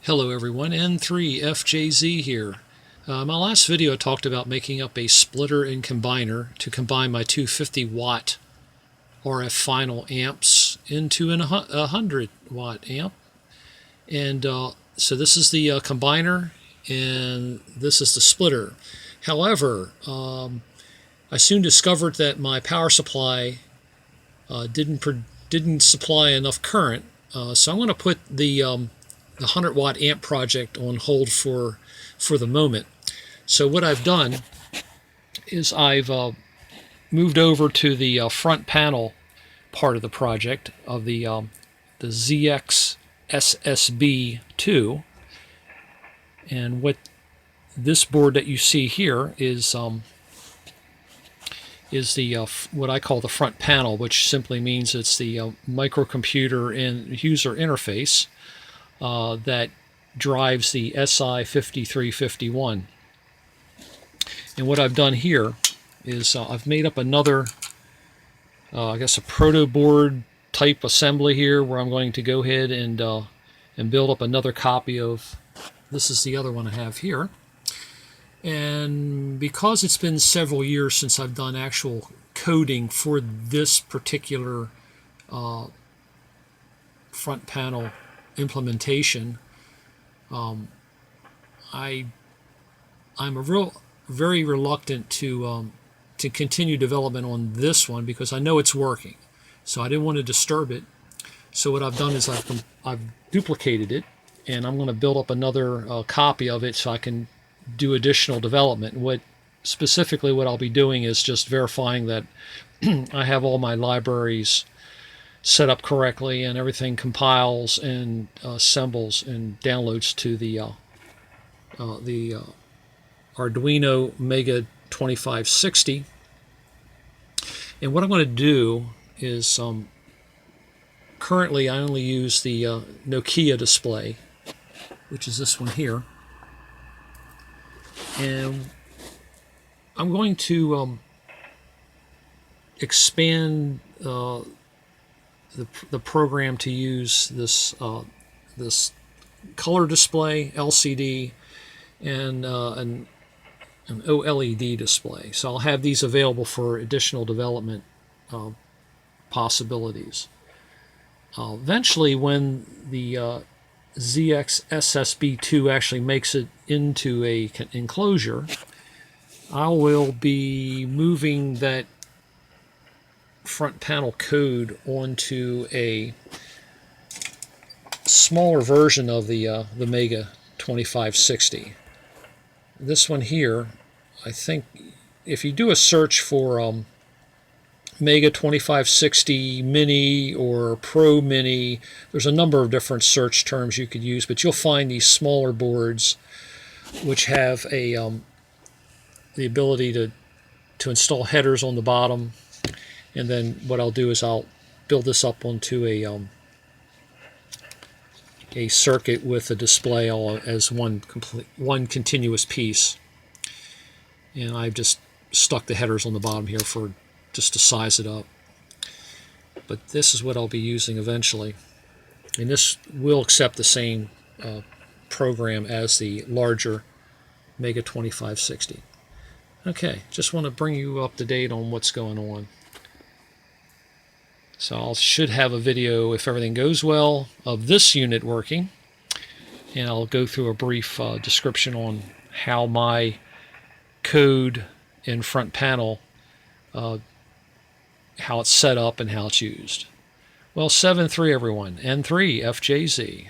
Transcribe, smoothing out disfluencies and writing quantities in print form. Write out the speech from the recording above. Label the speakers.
Speaker 1: Hello everyone, N3FJZ here. My last video I talked about making up a splitter and combiner to combine my two 50-watt RF final amps into a 100-watt amp. And so this is the combiner and this is the splitter. However, I soon discovered that my power supply didn't supply enough current, so I'm going to put the 100-watt amp project on hold for the moment. So what I've done is I've moved over to the front panel part of the project of the ZX-SSB-II, and what this board that you see here is the what I call the front panel, which simply means it's the microcomputer and user interface that drives the SI5351. And what I've done here is I've made up another, I guess, a proto board type assembly here, where I'm going to go ahead and build up another copy of. This is the other one I have here. And because it's been several years since I've done actual coding for this particular front panel implementation, I'm very reluctant to continue development on this one because I know it's working. So I didn't want to disturb it. So what I've done is I've duplicated it, and I'm going to build up another copy of it so I can do additional development. What I'll be doing is just verifying that I have all my libraries set up correctly and everything compiles and assembles and downloads to the Arduino Mega 2560. And what I'm going to do is currently I only use the Nokia display, which is this one here. And I'm going to expand the program to use this this color display, LCD, and an OLED display. So I'll have these available for additional development possibilities. Eventually, when the ZX-SSB-II actually makes it into a enclosure, I will be moving that front panel code onto a smaller version of the Mega 2560. This one here, I think if you do a search for Mega 2560 Mini or Pro Mini, there's a number of different search terms you could use, but you'll find these smaller boards which have a the ability to install headers on the bottom. And then what I'll do is I'll build this up onto a circuit with a display all as one continuous piece. And I've just stuck the headers on the bottom here for just to size it up. But this is what I'll be using eventually. And this will accept the same program as the larger Mega 2560. Okay, just want to bring you up to date on what's going on. So I should have a video, if everything goes well, of this unit working. And I'll go through a brief description on how my code in front panel, how it's set up and how it's used. Well, 7-3 everyone, N3FJZ.